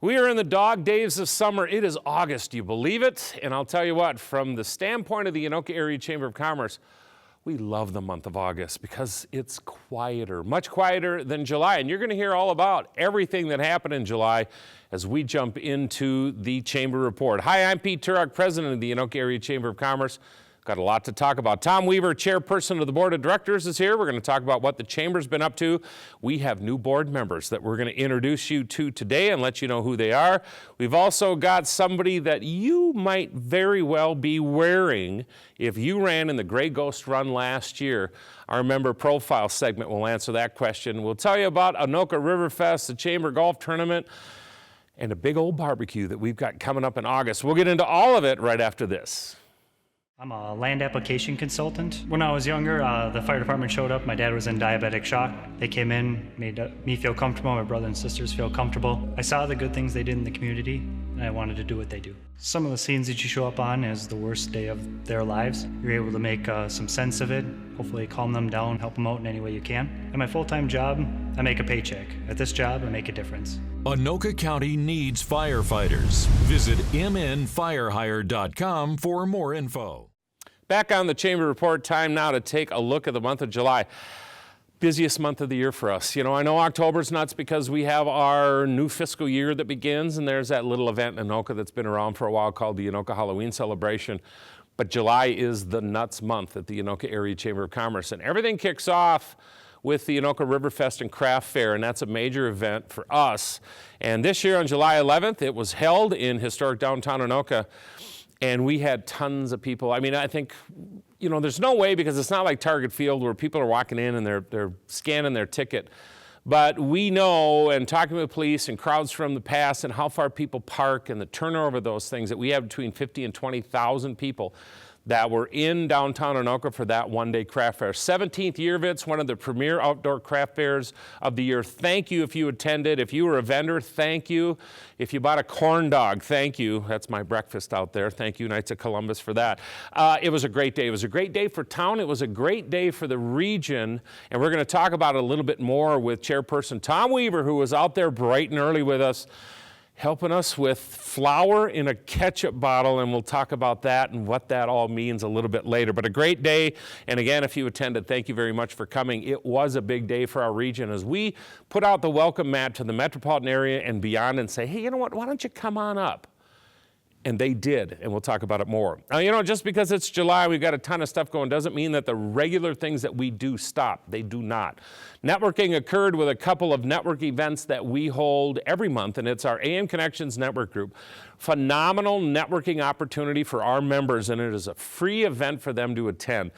We are in the dog days of summer. It is August, do you believe it? And I'll tell you what, from the standpoint of the Anoka Area Chamber of Commerce, we love the month of August because it's quieter, much quieter than July. And you're going to hear all about everything that happened in July as we jump into the Chamber Report. Hi, I'm Pete Turok, President of the Anoka Area Chamber of Commerce. Got a lot to talk about. Tom Weaver, Chairperson of the Board of Directors, is here. We're going to talk about what the Chamber's been up to. We have new board members that we're going to introduce you to today and let you know who they are. We've also got somebody that you might very well be wearing if you ran in the Gray Ghost Run last year. Our member profile segment will answer that question. We'll tell you about Anoka Riverfest, the Chamber Golf Tournament, and a big old barbecue that we've got coming up in August. We'll get into all of it right after this. I'm a land application consultant. When I was younger, the fire department showed up. My dad was in diabetic shock. They came in, made me feel comfortable, my brother and sisters feel comfortable. I saw the good things they did in the community, and I wanted to do what they do. Some of the scenes that you show up on is the worst day of their lives. You're able to make some sense of it, hopefully calm them down, help them out in any way you can. At my full-time job, I make a paycheck. At this job, I make a difference. Anoka County needs firefighters. Visit mnfirehire.com for more info. Back on the Chamber Report, time now to take a look at the month of July. Busiest month of the year for us. You know, I know October's nuts because we have our new fiscal year that begins, and there's that little event in Anoka that's been around for a while called the Anoka Halloween Celebration. But July is the nuts month at the Anoka Area Chamber of Commerce, and everything kicks off with the Anoka Riverfest and Craft Fair, and that's a major event for us. And this year on July 11th, it was held in historic downtown Anoka. And we had tons of people. I mean, I think, you know, there's no way because it's not like Target Field where people are walking in and they're scanning their ticket. But we know, and talking with police and crowds from the past and how far people park and the turnover of those things, that we have between 50 and 20,000 people that were in downtown Anoka for that one-day craft fair. 17th year of it's one of the premier outdoor craft fairs of the year. Thank you if you attended. If you were a vendor, thank you. If you bought a corn dog, thank you. That's my breakfast out there. Thank you, Knights of Columbus, for that. It was a great day. It was a great day for town. It was a great day for the region. And we're going to talk about it a little bit more with Chairperson Tom Weaver, who was out there bright and early with us, helping us with flour in a ketchup bottle, and we'll talk about that and what that all means a little bit later. But a great day, and again, if you attended, thank you very much for coming. It was a big day for our region as we put out the welcome mat to the metropolitan area and beyond and say, hey, you know what, why don't you come on up? And they did, and we'll talk about it more. Now, you know, just because it's July, we've got a ton of stuff going, doesn't mean that the regular things that we do stop. They do not. Networking occurred with a couple of network events that we hold every month, and it's our AM Connections Network Group. Phenomenal networking opportunity for our members, and it is a free event for them to attend.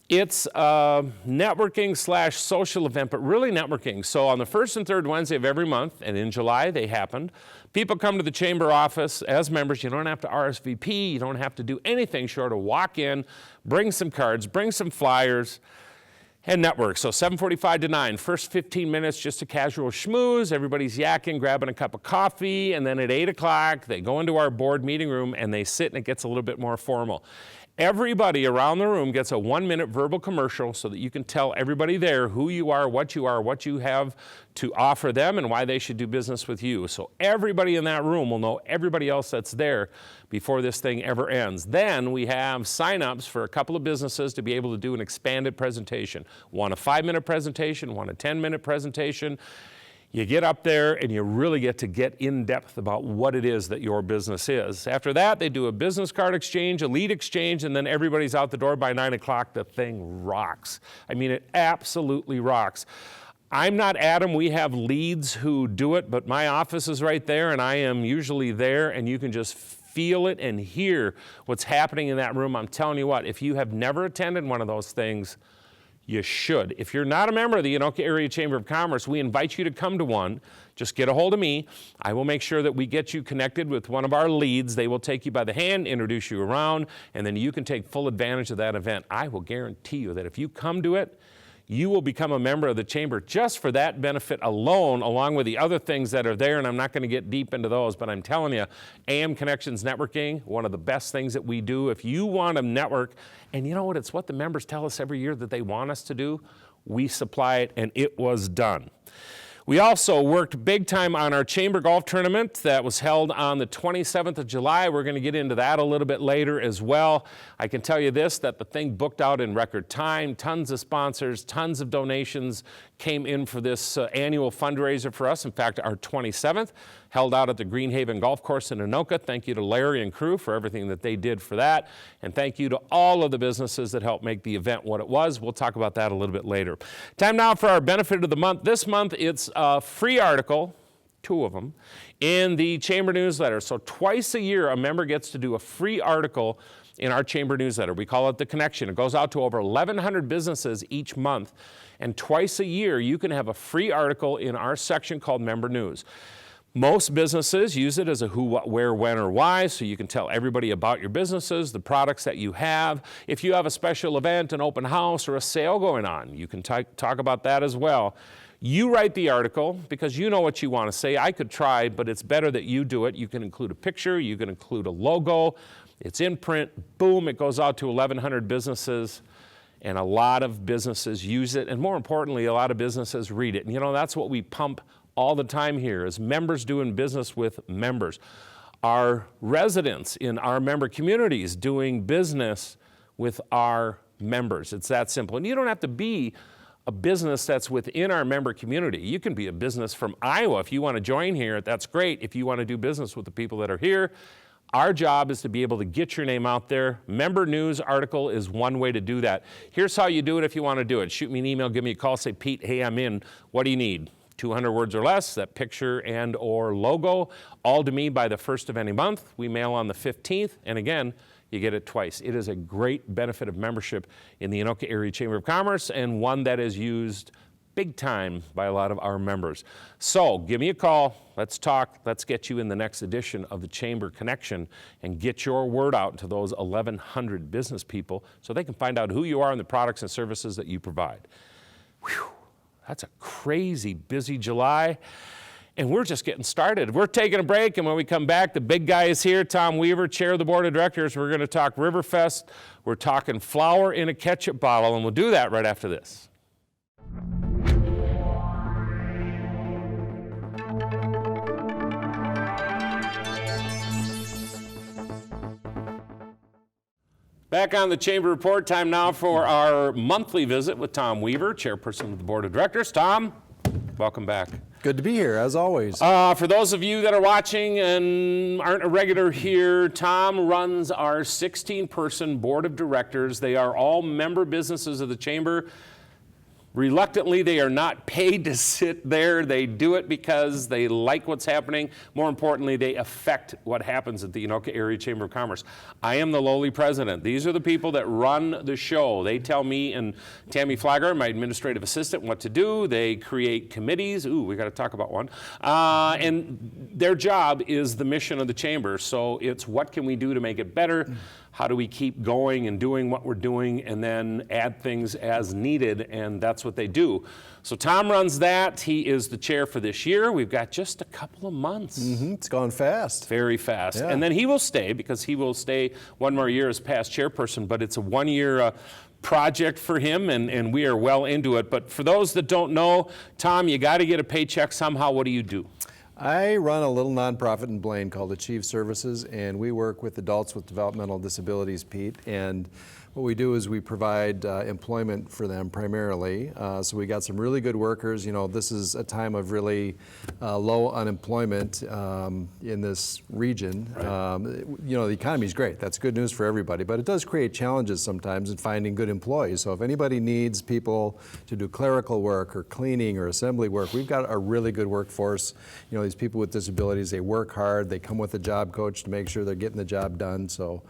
It's a networking / social event, but really networking. So on the first and third Wednesday of every month, and in July they happened, people come to the chamber office as members. You don't have to RSVP. You don't have to do anything short of walk in, bring some cards, bring some flyers, and network. So 7:45 to 9, first 15 minutes, just a casual schmooze. Everybody's yakking, grabbing a cup of coffee, and then at 8 o'clock, they go into our board meeting room and they sit, and it gets a little bit more formal. Everybody around the room gets a 1-minute verbal commercial so that you can tell everybody there who you are, what you have to offer them, and why they should do business with you. So everybody in that room will know everybody else that's there before this thing ever ends. Then we have sign-ups for a couple of businesses to be able to do an expanded presentation. One a 5-minute presentation, one a 10-minute presentation. You get up there and you really get to get in depth about what it is that your business is. After that, they do a business card exchange, a lead exchange, and then everybody's out the door by 9 o'clock. The thing rocks. I mean, it absolutely rocks. I'm not Adam. We have leads who do it, but my office is right there, and I am usually there, and you can just feel it and hear what's happening in that room. I'm telling you what, if you have never attended one of those things, you should. If you're not a member of the Anoka Area Chamber of Commerce, we invite you to come to one. Just get a hold of me. I will make sure that we get you connected with one of our leads. They will take you by the hand, introduce you around, and then you can take full advantage of that event. I will guarantee you that if you come to it, you will become a member of the chamber just for that benefit alone, along with the other things that are there, and I'm not going to get deep into those, but I'm telling you, AM Connections Networking, one of the best things that we do. If you want to network, and you know what, it's what the members tell us every year that they want us to do, we supply it, and it was done. We also worked big time on our chamber golf tournament that was held on the 27th of July. We're going to get into that a little bit later as well. I can tell you this, that the thing booked out in record time, tons of sponsors, tons of donations came in for this annual fundraiser for us. In fact, our 27th held out at the Greenhaven Golf Course in Anoka. Thank you to Larry and crew for everything that they did for that. And thank you to all of the businesses that helped make the event what it was. We'll talk about that a little bit later. Time now for our benefit of the month. This month, it's a free article, 2 of them, in the Chamber newsletter. So twice a year, a member gets to do a free article in our Chamber newsletter. We call it The Connection. It goes out to over 1,100 businesses each month. And twice a year, you can have a free article in our section called Member News. Most businesses use it as a who, what, where, when, or why, so you can tell everybody about your businesses, the products that you have. If you have a special event, an open house, or a sale going on, you can talk about that as well. You write the article because you know what you want to say. I could try, but it's better that you do it. You can include a picture, you can include a logo, it's in print, boom, it goes out to 1,100 businesses. And a lot of businesses use it, and more importantly, a lot of businesses read it. And you know, that's what we pump all the time here, is members doing business with members. Our residents in our member communities doing business with our members. It's that simple. And you don't have to be a business that's within our member community. You can be a business from Iowa. If you want to join here, that's great. If you want to do business with the people that are here, our job is to be able to get your name out there. Member news article is one way to do that. Here's how you do it if you want to do it. Shoot me an email, give me a call, say, Pete, hey, I'm in. What do you need? 200 words or less, that picture and or logo, all to me by the 1st of any month. We mail on the 15th, and again, you get it twice. It is a great benefit of membership in the Anoka Area Chamber of Commerce, and one that is used big time by a lot of our members. So give me a call, let's talk, let's get you in the next edition of the Chamber Connection and get your word out to those 1,100 business people so they can find out who you are and the products and services that you provide. Whew, that's a crazy busy July. And we're just getting started. We're taking a break, and when we come back, the big guy is here, Tom Weaver, Chair of the Board of Directors. We're going to talk Riverfest. We're talking flour in a ketchup bottle, and we'll do that right after this. Back on the Chamber Report, time now for our monthly visit with Tom Weaver, Chairperson of the Board of Directors. Tom, welcome back. Good to be here, as always. For those of you that are watching and aren't a regular here, Tom runs our 16-person Board of Directors. They are all member businesses of the Chamber. Reluctantly, they are not paid to sit there. They do it because they like what's happening. More importantly, they affect what happens at the Anoka Area Chamber of Commerce. I am the lowly president. These are the people that run the show. They tell me and Tammy Flagger, my administrative assistant, what to do. They create committees. Ooh, we got to talk about one. And their job is the mission of the Chamber. So it's what can we do to make it better? How do we keep going and doing what we're doing and then add things as needed, and that's what they do. So Tom runs that. He is the chair for this year. We've got just a couple of months. It's gone fast. Very fast. Yeah. And then he will stay, because he will stay one more year as past chairperson, but it's a one-year project for him, and we are well into it. But for those that don't know, Tom, you got to get a paycheck somehow. What do you do? I run a little nonprofit in Blaine called Achieve Services, and we work with adults with developmental disabilities, Pete. And what we do is we provide employment for them primarily. So we got some really good workers. You know, this is a time of really low unemployment in this region. Right. You know, the economy is great. That's good news for everybody, but it does create challenges sometimes in finding good employees. So if anybody needs people to do clerical work or cleaning or assembly work, we've got a really good workforce. You know, these people with disabilities, they work hard. They come with a job coach to make sure they're getting the job done. So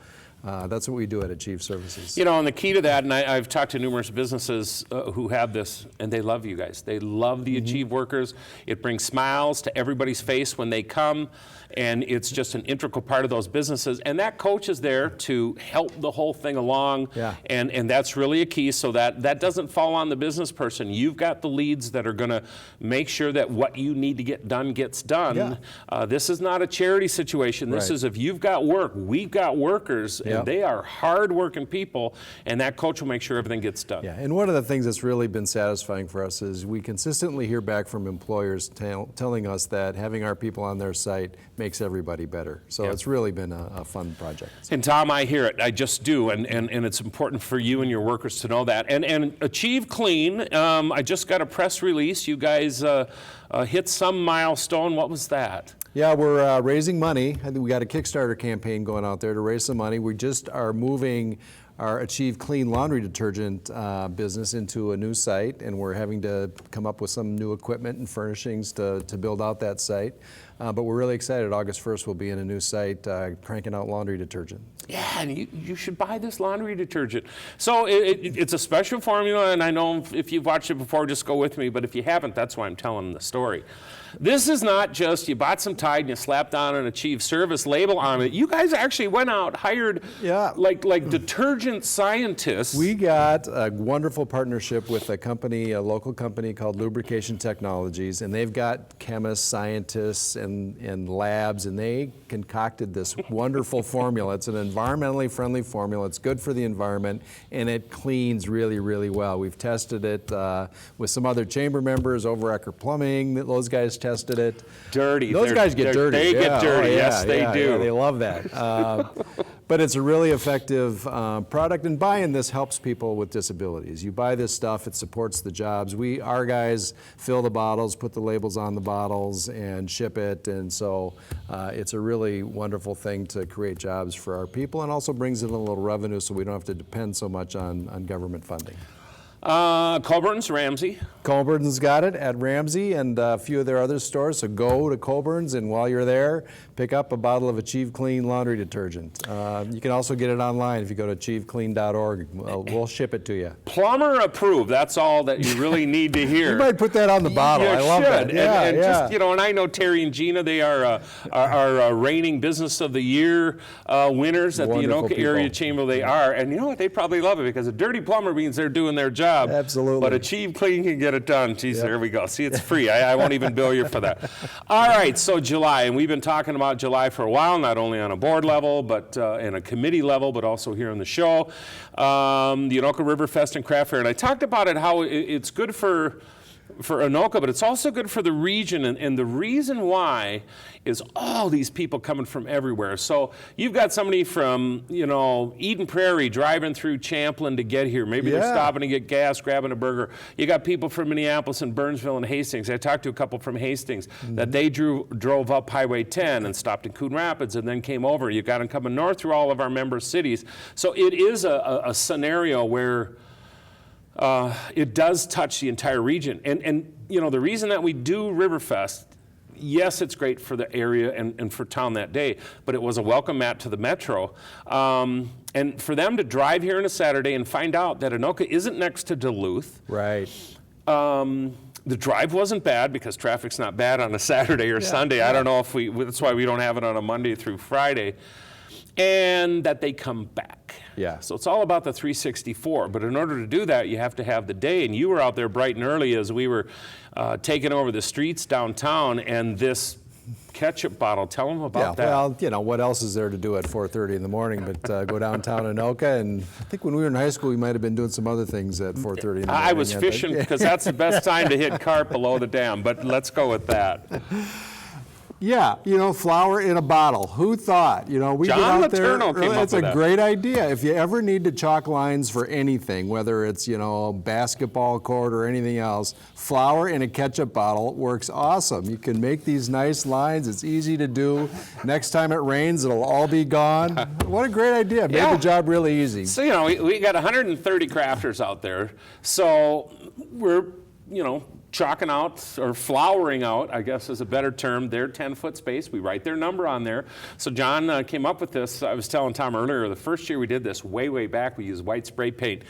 That's what we do at Achieve Services. You know, and the key to that, and I've talked to numerous businesses who have this, and they love you guys. They love the Achieve workers. It brings smiles to everybody's face when they come, and it's just an integral part of those businesses. And that coach is there to help the whole thing along, and that's really a key, so that doesn't fall on the business person. You've got the leads that are going to make sure that what you need to get done gets done. This is not a charity situation. This is, if you've got work, we've got workers, and they are hard-working people, and that coach will make sure everything gets done. Yeah, and one of the things that's really been satisfying for us is we consistently hear back from employers telling us that having our people on their site makes everybody better. So it's really been a fun project. And Tom, I hear it. I just do, and it's important for you and your workers to know that. And Achieve Clean, I just got a press release. You guys hit some milestone. What was that? Yeah, we're raising money. I think we got a Kickstarter campaign going out there to raise some money. We just are moving our Achieve Clean laundry detergent business into a new site, and we're having to come up with some new equipment and furnishings to build out that site. But we're really excited. August 1st, we'll be in a new site cranking out laundry detergent. Yeah, and you should buy this laundry detergent. So it's a special formula, and I know if you've watched it before, just go with me. But if you haven't, that's why I'm telling the story. This is not just you bought some Tide and you slapped on an Achieve Service label on it. You guys actually went out, hired like detergent scientists. We got a wonderful partnership with a local company called Lubrication Technologies, and they've got chemists, scientists, and labs, and they concocted this wonderful formula. It's an environmentally friendly formula. It's good for the environment, and it cleans really, really well. We've tested it with some other chamber members over Ecker Plumbing. Those guys tested it. Dirty. Those guys get dirty. They get dirty. Yes, they do. Yeah, they love that. But it's a really effective product, and buying this helps people with disabilities. You buy this stuff, it supports the jobs. Our guys fill the bottles, put the labels on the bottles, and ship it, and so it's a really wonderful thing to create jobs for our people, and also brings in a little revenue so we don't have to depend so much on government funding. Colburn's, Ramsey. Colburn's got it at Ramsey and a few of their other stores, so go to Colburn's, and while you're there, pick up a bottle of Achieve Clean laundry detergent. You can also get it online if you go to achieveclean.org. We'll ship it to you. Plumber approved. That's all that you really need to hear. You might put that on the bottle. I love that. Yeah, and just, you know, and I know Terry and Gina, they are our reigning Business of the Year winners at Wonderful the Anoka Area Chamber. They are, and you know what? They probably love it because a dirty plumber means they're doing their job. Absolutely. But Achieve Clean can get it done. Geez, there we go. See, it's free. I won't even bill you for that. All right, so July, and we've been talking about July for a while, not only on a board level, but in a committee level, but also here on the show. The Anoka River Fest and Craft Fair, and I talked about it, how it's good for Anoka, but it's also good for the region, and the reason why is all these people coming from everywhere. So you've got somebody from, you know, Eden Prairie driving through Champlin to get here. Maybe they're stopping to get gas, grabbing a burger. You got people from Minneapolis and Burnsville and Hastings. I talked to a couple from Hastings that they drove up Highway 10 and stopped in Coon Rapids and then came over. You got them coming north through all of our member cities. So it is a scenario where it does touch the entire region. And you know, the reason that we do Riverfest, yes, it's great for the area and for town that day, but it was a welcome mat to the metro. And for them to drive here on a Saturday and find out that Anoka isn't next to Duluth. Right. The drive wasn't bad because traffic's not bad on a Saturday or Sunday. I don't know if that's why we don't have it on a Monday through Friday. And that they come back. Yeah. So it's all about the 364. But in order to do that, you have to have the day. And you were out there bright and early as we were taking over the streets downtown. And this ketchup bottle, tell them about that. Well, you know, what else is there to do at 4:30 in the morning but go downtown Anoka? And I think when we were in high school, we might have been doing some other things at 4:30 in the morning. I was fishing because that's the best time to hit carp below the dam. But let's go with that. Yeah, you know, flour in a bottle. Who thought? You know, we get out there. It's a great idea. If you ever need to chalk lines for anything, whether it's, you know, basketball court or anything else, flour in a ketchup bottle works awesome. You can make these nice lines. It's easy to do. Next time it rains, it'll all be gone. What a great idea. Made the job really easy. So, you know, we got 130 crafters out there. So we're, you know, chalking out or flowering out, I guess is a better term, their 10-foot space. We write their number on there. So John came up with this. I was telling Tom earlier, the first year we did this, way back, we used white spray paint.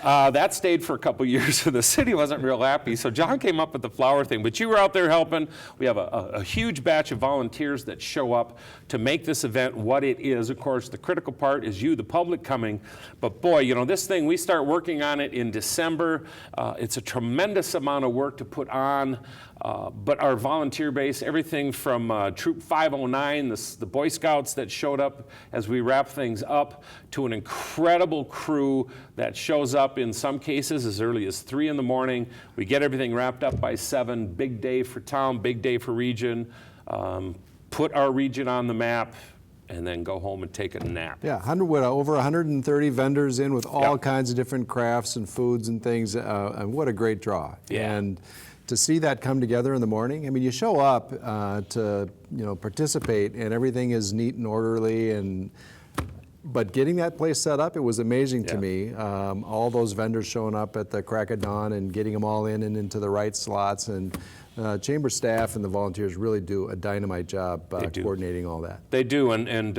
That stayed for a couple years, and the city wasn't real happy. So John came up with the flower thing. But you were out there helping. We have a huge batch of volunteers that show up to make this event what it is. Of course, the critical part is you, the public, coming. But boy, you know, this thing, we start working on it in December. It's a tremendous amount of work to put on. But our volunteer base, everything from Troop 509, the Boy Scouts that showed up as we wrap things up, to an incredible crew that shows up in some cases as early as 3 in the morning. We get everything wrapped up by 7. Big day for town, big day for region. Put our region on the map, and then go home and take a nap. Yeah, over 130 vendors in with all kinds of different crafts and foods and things. And what a great draw. Yeah. And to see that come together in the morning, I mean, you show up to participate, and everything is neat and orderly, but getting that place set up, it was amazing to me. All those vendors showing up at the crack of dawn and getting them all in and into the right slots, and chamber staff and the volunteers really do a dynamite job coordinating all that. They do, and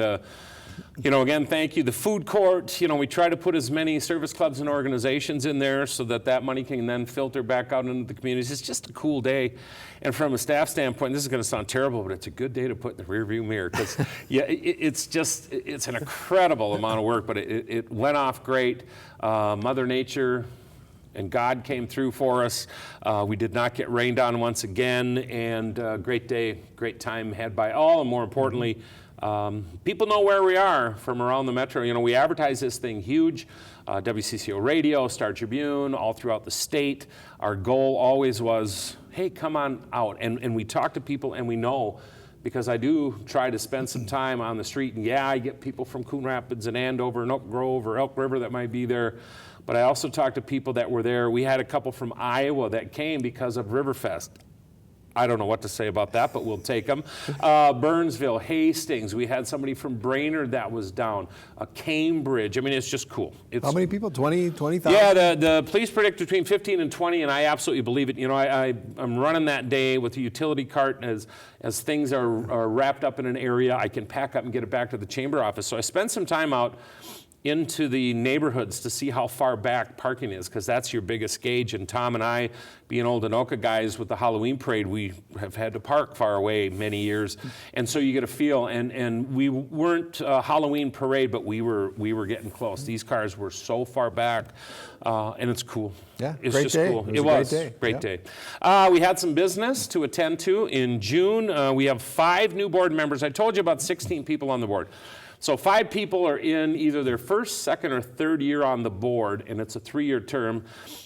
you know, again, thank you. The food court, you know, we try to put as many service clubs and organizations in there so that money can then filter back out into the communities. It's just a cool day. And from a staff standpoint, this is going to sound terrible, but it's a good day to put in the rearview mirror, because it's an incredible amount of work, but it went off great. Mother Nature and God came through for us. We did not get rained on once again, and great day, great time had by all, and more importantly, people know where we are from around the metro. You know, we advertise this thing huge, WCCO Radio, Star Tribune, all throughout the state. Our goal always was, hey, come on out. And we talk to people, and we know, because I do try to spend some time on the street, and yeah, I get people from Coon Rapids and Andover and Oak Grove or Elk River that might be there, but I also talk to people that were there. We had a couple from Iowa that came because of Riverfest. I don't know what to say about that, but we'll take them. Burnsville, Hastings, we had somebody from Brainerd that was down. Cambridge, I mean, it's just cool. How many people, 20,000? Yeah, the police predict between 15 and 20, and I absolutely believe it. You know, I'm running that day with a utility cart, and as things are wrapped up in an area, I can pack up and get it back to the chamber office. So I spend some time out into the neighborhoods to see how far back parking is, because that's your biggest gauge. And Tom and I, being old Anoka guys with the Halloween parade, we have had to park far away many years, and so you get a feel. And we weren't a Halloween parade, but we were getting close. These cars were so far back, and it's cool. Yeah, it's great just day. cool. It was a great day. We had some business to attend to in June. We have 5 new board members. I told you about 16 people on the board. So 5 people are in either their first, second, or third year on the board, and it's a 3-year term.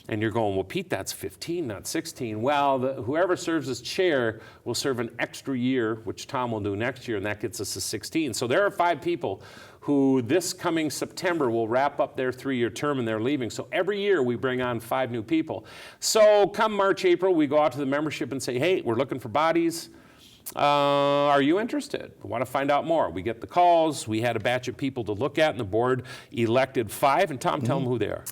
And you're going, well, Pete, that's 15, not 16. Well, whoever serves as chair will serve an extra year, which Tom will do next year, and that gets us to 16. So there are 5 people who this coming September will wrap up their 3-year term, and they're leaving. So every year we bring on 5 new people. So come March, April, we go out to the membership and say, hey, we're looking for bodies. Are you interested? We want to find out more. We get the calls. We had a batch of people to look at, and the board elected 5. And Tom, tell them who they are.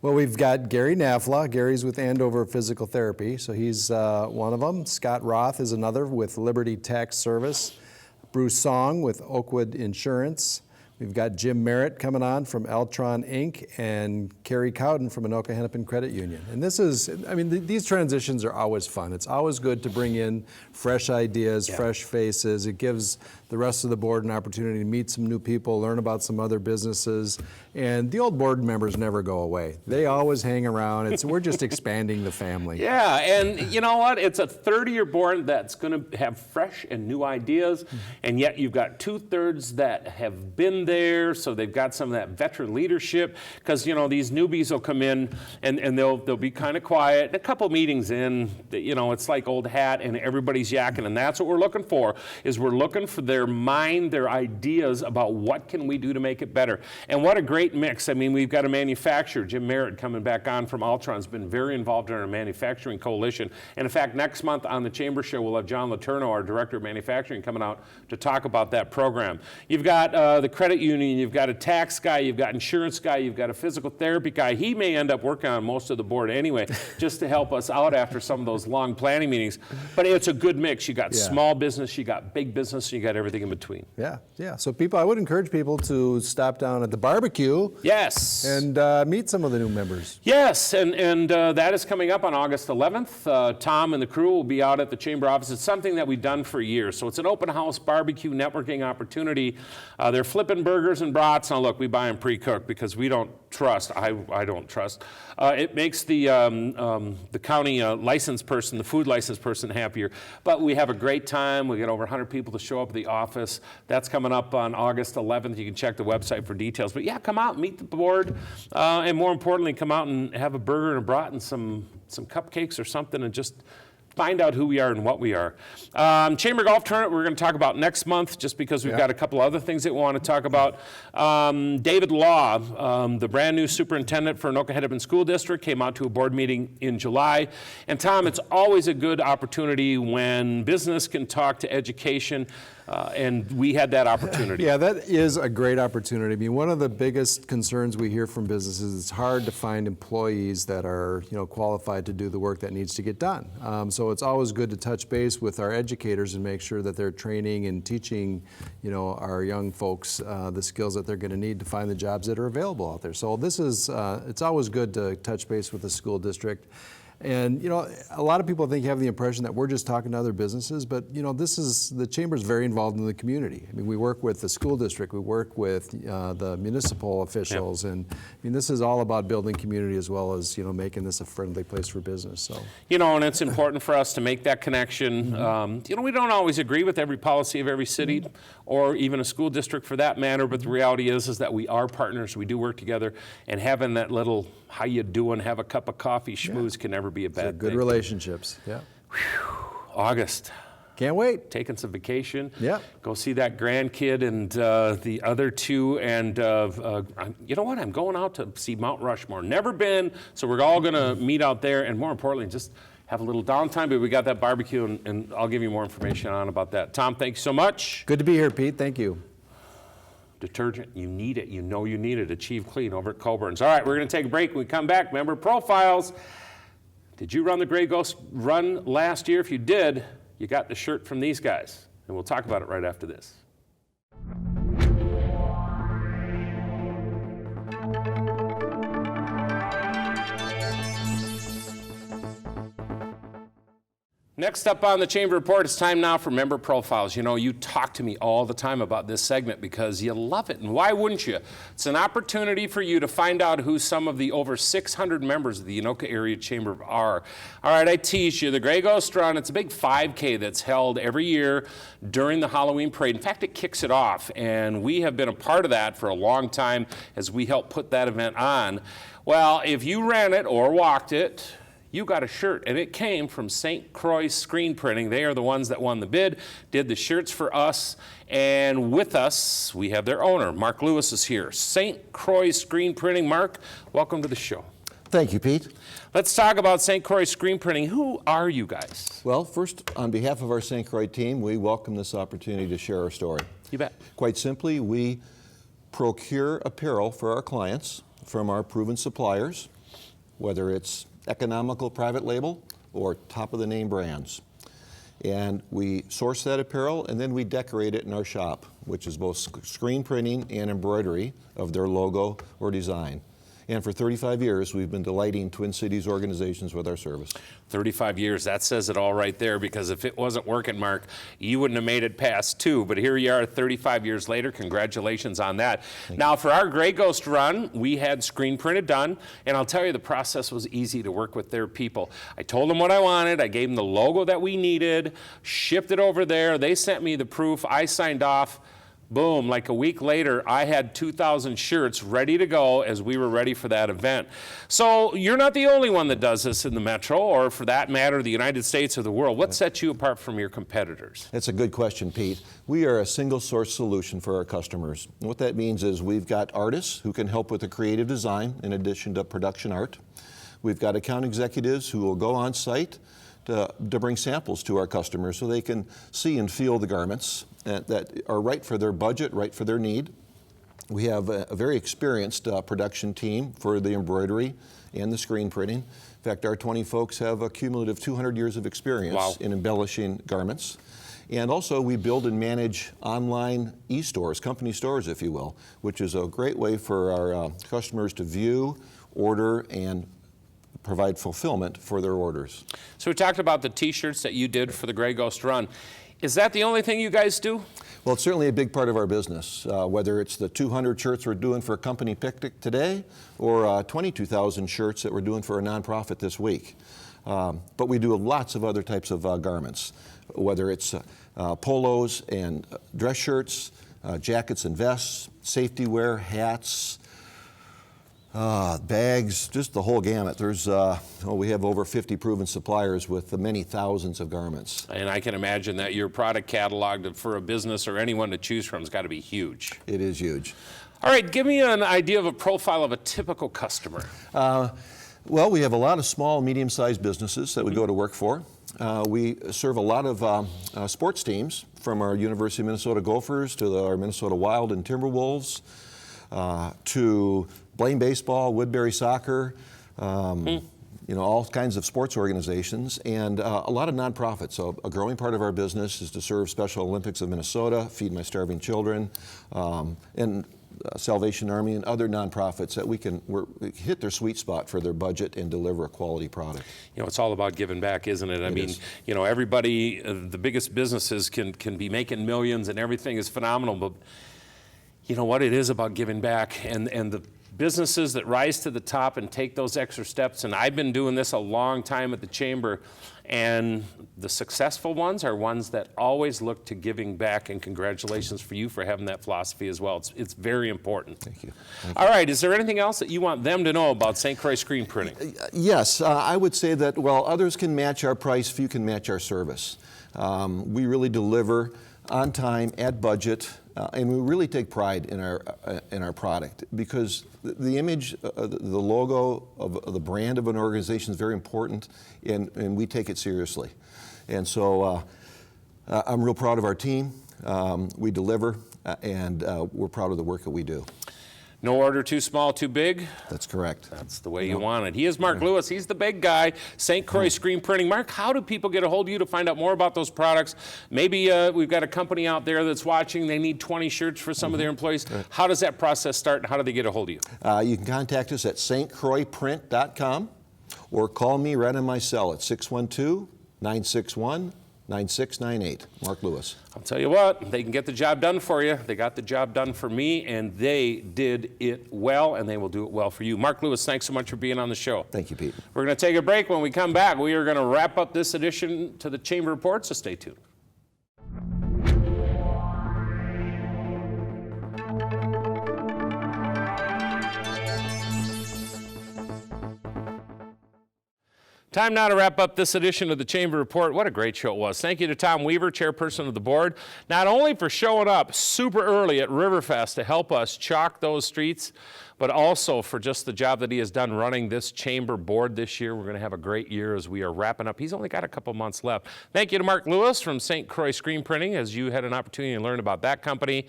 Well, we've got Gary Nafla. Gary's with Andover Physical Therapy, so he's one of them. Scott Roth is another with Liberty Tax Service. Bruce Song with Oakwood Insurance. We've got Jim Merritt coming on from Eltron Inc. and Carrie Cowden from Anoka Hennepin Credit Union. And this is, I mean, these transitions are always fun. It's always good to bring in fresh ideas, fresh faces. It gives the rest of the board an opportunity to meet some new people, learn about some other businesses. And the old board members never go away. They always hang around. We're just expanding the family. Yeah, and you know what? It's a 30-year board that's going to have fresh and new ideas, and yet you've got 2/3 that have been there, so they've got some of that veteran leadership, because you know these newbies will come in and they'll be kind of quiet. A couple meetings in, you know, it's like old hat and everybody's yakking, and that's what we're looking for. We're looking for their mind, their ideas about what can we do to make it better. And what a great mix. I mean, we've got a manufacturer, Jim Merritt, coming back on from Altron's been very involved in our manufacturing coalition. And in fact, next month on the Chamber Show, we'll have John Letourneau, our Director of Manufacturing, coming out to talk about that program. You've got the credit credit union, you've got a tax guy, you've got insurance guy, you've got a physical therapy guy. He may end up working on most of the board anyway, just to help us out after some of those long planning meetings. But it's a good mix. You got small business, you got big business, and you got everything in between. Yeah, yeah. So I would encourage people to stop down at the barbecue. Yes. And meet some of the new members. Yes, and that is coming up on August 11th. Tom and the crew will be out at the Chamber office. It's something that we've done for years. So it's an open house barbecue networking opportunity. They're flipping burgers and brats. Now look, we buy them pre-cooked because we don't trust, I don't trust. It makes the county license person, the food license person happier. But we have a great time. We get over 100 people to show up at the office. That's coming up on August 11th. You can check the website for details. But yeah, come out, meet the board, and more importantly, come out and have a burger and a brat and some cupcakes or something, and just find out who we are and what we are. Chamber Golf Tournament we're going to talk about next month, just because we've got a couple other things that we want to talk about. David Law, the brand new superintendent for Anoka Hennepin School District, came out to a board meeting in July. And Tom, it's always a good opportunity when business can talk to education. And we had that opportunity. Yeah, that is a great opportunity. I mean, one of the biggest concerns we hear from businesses is it's hard to find employees that are, qualified to do the work that needs to get done. So it's always good to touch base with our educators and make sure that they're training and teaching, our young folks the skills that they're going to need to find the jobs that are available out there. So this is, it's always good to touch base with the school district. And, a lot of people think you have the impression that we're just talking to other businesses, but, the Chamber's very involved in the community. I mean, we work with the school district, we work with the municipal officials, and this is all about building community as well as, making this a friendly place for business, so. And it's important for us to make that connection. We don't always agree with every policy of every city or even a school district for that matter, but the reality is that we are partners, we do work together, and having that little how you doing, have a cup of coffee schmooze can never be a bad thing. Good relationships, yeah. August. Can't wait. Taking some vacation. Yeah. Go see that grandkid and the other two. And you know what? I'm going out to see Mount Rushmore. Never been, so we're all going to meet out there. And more importantly, just have a little downtime. But we got that barbecue, and I'll give you more information on about that. Tom, thank you so much. Good to be here, Pete. Thank you. Detergent, you need it. You know you need it. Achieve Clean over at Coburn's. All right, we're going to take a break. When we come back, member profiles. Did you run the Gray Ghost run last year? If you did, you got the shirt from these guys. And we'll talk about it right after this. Next up on the Chamber Report, it's time now for member profiles. You talk to me all the time about this segment because you love it, and why wouldn't you? It's an opportunity for you to find out who some of the over 600 members of the Anoka Area Chamber are. All right, I tease you, the Gray Ghost Run, it's a big 5K that's held every year during the Halloween parade. In fact, it kicks it off, and we have been a part of that for a long time as we help put that event on. Well, if you ran it or walked it, you got a shirt, and it came from St. Croix Screen Printing. They are the ones that won the bid, did the shirts for us, and with us, we have their owner. Mark Lewis is here. St. Croix Screen Printing. Mark, welcome to the show. Thank you, Pete. Let's talk about St. Croix Screen Printing. Who are you guys? Well, first, on behalf of our St. Croix team, we welcome this opportunity to share our story. You bet. Quite simply, we procure apparel for our clients from our proven suppliers, whether it's economical private label or top-of-the-name brands. And we source that apparel, and then we decorate it in our shop, which is both screen printing and embroidery of their logo or design. And for 35 years, we've been delighting Twin Cities organizations with our service. 35 years, that says it all right there, because if it wasn't working, Mark, you wouldn't have made it past 2. But here you are 35 years later. Congratulations on that. Now, for our Gray Ghost run, we had screen printed done, and I'll tell you, the process was easy to work with their people. I told them what I wanted. I gave them the logo that we needed, shipped it over there. They sent me the proof. I signed off. Boom, like a week later, I had 2,000 shirts ready to go as we were ready for that event. So you're not the only one that does this in the Metro, or for that matter, the United States or the world. What sets you apart from your competitors? That's a good question, Pete. We are a single source solution for our customers. And what that means is we've got artists who can help with the creative design in addition to production art. We've got account executives who will go on site to bring samples to our customers so they can see and feel the garments that are right for their budget, right for their need. We have a very experienced production team for the embroidery and the screen printing. In fact, our 20 folks have a cumulative 200 years of experience in embellishing garments. And also we build and manage online e-stores, company stores if you will, which is a great way for our customers to view, order, and provide fulfillment for their orders. So we talked about the t-shirts that you did for the Gray Ghost Run. Is that the only thing you guys do? Well, it's certainly a big part of our business, whether it's the 200 shirts we're doing for a company picnic today or 22,000 shirts that we're doing for a nonprofit this week. But we do lots of other types of garments, whether it's polos and dress shirts, jackets and vests, safety wear, hats, bags, just the whole gamut. There's, we have over 50 proven suppliers with many thousands of garments. And I can imagine that your product catalog for a business or anyone to choose from has got to be huge. It is huge. All right, give me an idea of a profile of a typical customer. Well, we have a lot of small, medium-sized businesses that we go to work for. We serve a lot of sports teams, from our University of Minnesota Gophers to our Minnesota Wild and Timberwolves, to Blaine Baseball, Woodbury Soccer, you know, all kinds of sports organizations, and a lot of nonprofits. So a growing part of our business is to serve Special Olympics of Minnesota, Feed My Starving Children, and Salvation Army and other nonprofits that we hit their sweet spot for their budget and deliver a quality product. You know, it's all about giving back, isn't it? I mean, you know, everybody, the biggest businesses can be making millions and everything is phenomenal, but you know what? It is about giving back, and the businesses that rise to the top and take those extra steps, and I've been doing this a long time at the Chamber, and the successful ones are ones that always look to giving back, and congratulations for you for having that philosophy as well. It's very important. Thank you. All right, is there anything else that you want them to know about St. Croix Screen Printing? Yes, I would say that while others can match our price, few can match our service. We really deliver on time, at budget, and we really take pride in our product, because the image, the logo of the brand of an organization is very important, and we take it seriously. And so I'm real proud of our team. We deliver, and we're proud of the work that we do. No order too small, too big? That's correct. That's the way you want it. He is Mark Lewis. He's the big guy, St. Croix Screen Printing. Mark, how do people get a hold of you to find out more about those products? Maybe we've got a company out there that's watching. They need 20 shirts for some of their employees. How does that process start, and how do they get a hold of you? You can contact us at stcroixprint.com or call me right on my cell at 612-961-9698. Mark Lewis. I'll tell you what, they can get the job done for you. They got the job done for me, and they did it well, and they will do it well for you. Mark Lewis, thanks so much for being on the show. Thank you, Pete. We're going to take a break. When we come back, we are going to wrap up this edition to the Chamber Report, so stay tuned. Time now to wrap up this edition of the Chamber Report. What a great show it was. Thank you to Tom Weaver, chairperson of the board, not only for showing up super early at Riverfest to help us chalk those streets, but also for just the job that he has done running this chamber board this year. We're going to have a great year as we are wrapping up. He's only got a couple months left. Thank you to Mark Lewis from St. Croix Screen Printing, as you had an opportunity to learn about that company.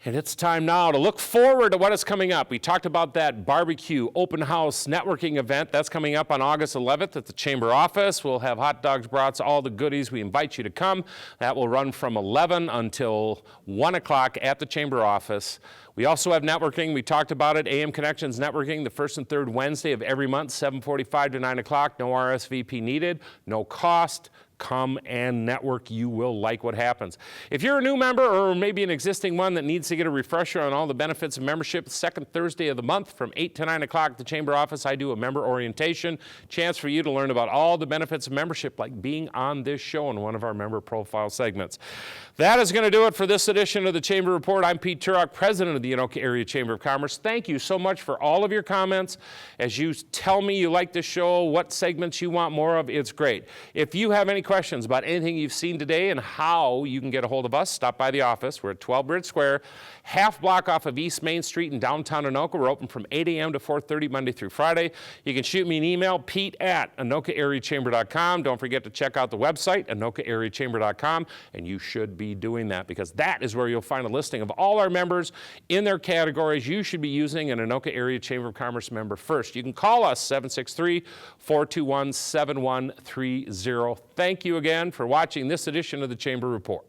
And it's time now to look forward to what is coming up. We talked about that barbecue open house networking event. That's coming up on August 11th at the Chamber office. We'll have hot dogs, brats, all the goodies. We invite you to come. That will run from 11 until 1 o'clock at the Chamber office. We also have networking. We talked about it, AM Connections Networking, the first and third Wednesday of every month, 7:45 to 9 o'clock. No RSVP needed, no cost. Come and network. You will like what happens. If you're a new member or maybe an existing one that needs to get a refresher on all the benefits of membership, second Thursday of the month from 8 to 9 o'clock at the Chamber office, I do a member orientation. Chance for you to learn about all the benefits of membership, like being on this show in one of our member profile segments. That is going to do it for this edition of the Chamber Report. I'm Pete Turok, president of the Anoka Area Chamber of Commerce. Thank you so much for all of your comments. As you tell me you like the show, what segments you want more of, it's great. If you have any questions about anything you've seen today and how you can get a hold of us, stop by the office. We're at 12 Bridge Square, half block off of East Main Street in downtown Anoka. We're open from 8 a.m. to 4:30 Monday through Friday. You can shoot me an email, pete@AnokaAreaChamber.com. Don't forget to check out the website, AnokaAreaChamber.com, and you should be doing that because that is where you'll find a listing of all our members in their categories. You should be using an Anoka Area Chamber of Commerce member first. You can call us 763-421-7130. Thank you again for watching this edition of the Chamber Report.